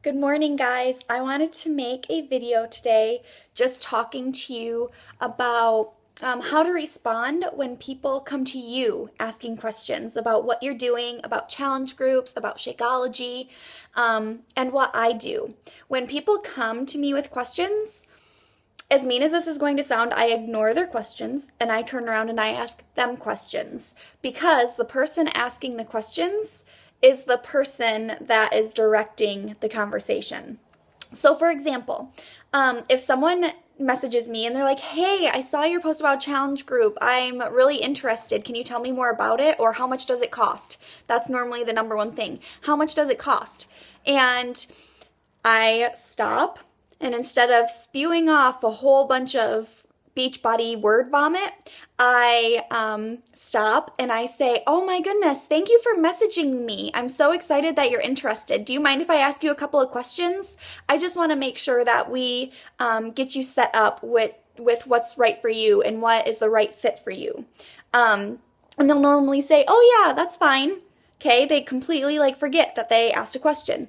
Good morning, guys. I wanted to make a video today just talking to you about how to respond when people come to you asking questions about what you're doing, about challenge groups, about Shakeology, and what I do. When people come to me with questions, as mean as this is going to sound, I ignore their questions and I turn around and I ask them questions because the person asking the questions is the person that is directing the conversation. So, for example, if someone messages me and they're like, hey, I saw your post about challenge group. I'm really interested. Can you tell me more about it? Or how much does it cost? That's normally the number one thing. How much does it cost? And I stop, and instead of spewing off a whole bunch of Beachbody word vomit, I stop and I say, oh my goodness, thank you for messaging me. I'm so excited that you're interested. Do you mind if I ask you a couple of questions? I just want to make sure that we get you set up with what's right for you and what is the right fit for you. And they'll normally say, oh yeah, that's fine. Okay, they completely forget that they asked a question,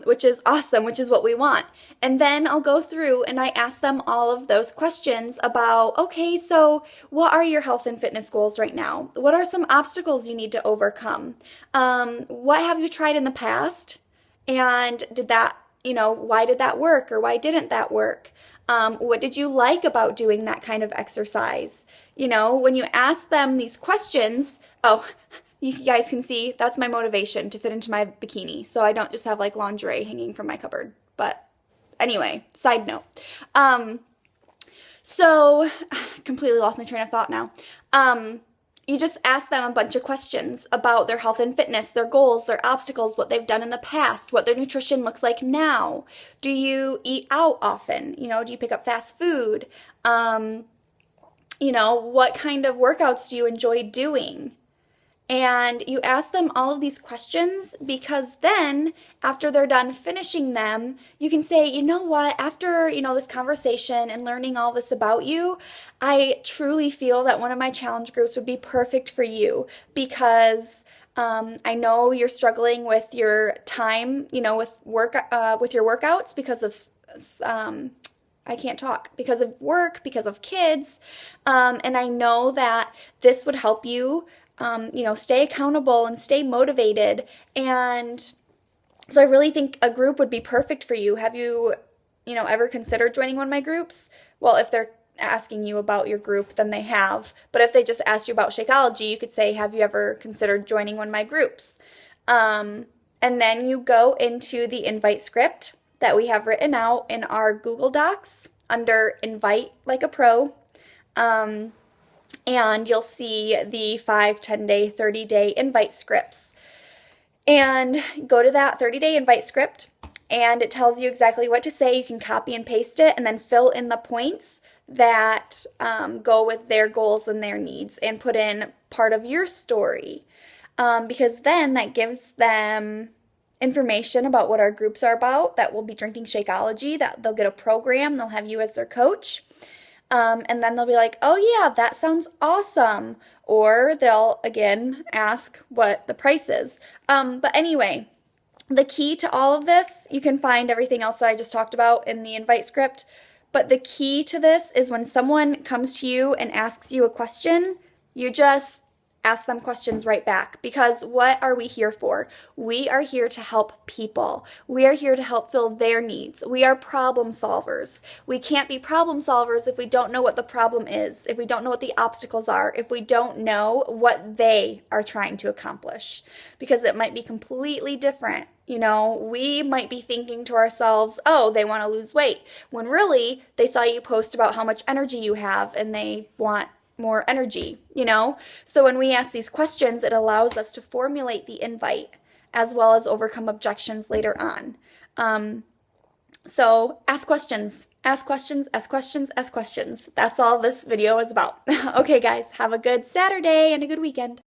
which is awesome, which is what we want. And then I'll go through and I ask them all of those questions about, okay, so what are your health and fitness goals right now? What are some obstacles you need to overcome? What have you tried in the past? And did that, why did that work or why didn't that work? What did you like about doing that kind of exercise? When you ask them these questions, you guys can see that's my motivation to fit into my bikini, so I don't just have lingerie hanging from my cupboard. But anyway, side note. So completely lost my train of thought now. You just ask them a bunch of questions about their health and fitness, their goals, their obstacles, what they've done in the past, what their nutrition looks like now. Do you eat out often? Do you pick up fast food? What kind of workouts do you enjoy doing? And you ask them all of these questions because then after they're done finishing them, you can say, you know what, after, this conversation and learning all this about you, I truly feel that one of my challenge groups would be perfect for you because I know you're struggling with your time, with work, with your workouts because of, I can't talk, because of work, because of kids. And I know that this would help you stay accountable and stay motivated. And so I really think a group would be perfect for you. Have you, ever considered joining one of my groups? Well, if they're asking you about your group, then they have. But if they just asked you about Shakeology, you could say, have you ever considered joining one of my groups? And then you go into the invite script that we have written out in our Google Docs under Invite Like a Pro. And you'll see the 5, 10-day, 30-day invite scripts. And go to that 30-day invite script, and it tells you exactly what to say. You can copy and paste it, and then fill in the points that go with their goals and their needs, and put in part of your story. Because then that gives them information about what our groups are about, that we'll be drinking Shakeology, that they'll get a program, they'll have you as their coach. And then they'll be like, oh yeah, that sounds awesome. Or they'll, again, ask what the price is. But anyway, the key to all of this, you can find everything else that I just talked about in the invite script. But the key to this is when someone comes to you and asks you a question, you just ask them questions right back. Because what are we here for? We are here to help people. We are here to help fill their needs. We are problem solvers. We can't be problem solvers if we don't know what the problem is, if we don't know what the obstacles are, if we don't know what they are trying to accomplish. Because it might be completely different. We might be thinking to ourselves, oh, they want to lose weight, when really they saw you post about how much energy you have and they want more energy, So when we ask these questions, it allows us to formulate the invite as well as overcome objections later on. So ask questions, ask questions, ask questions, ask questions. That's all this video is about. Okay, guys, have a good Saturday and a good weekend.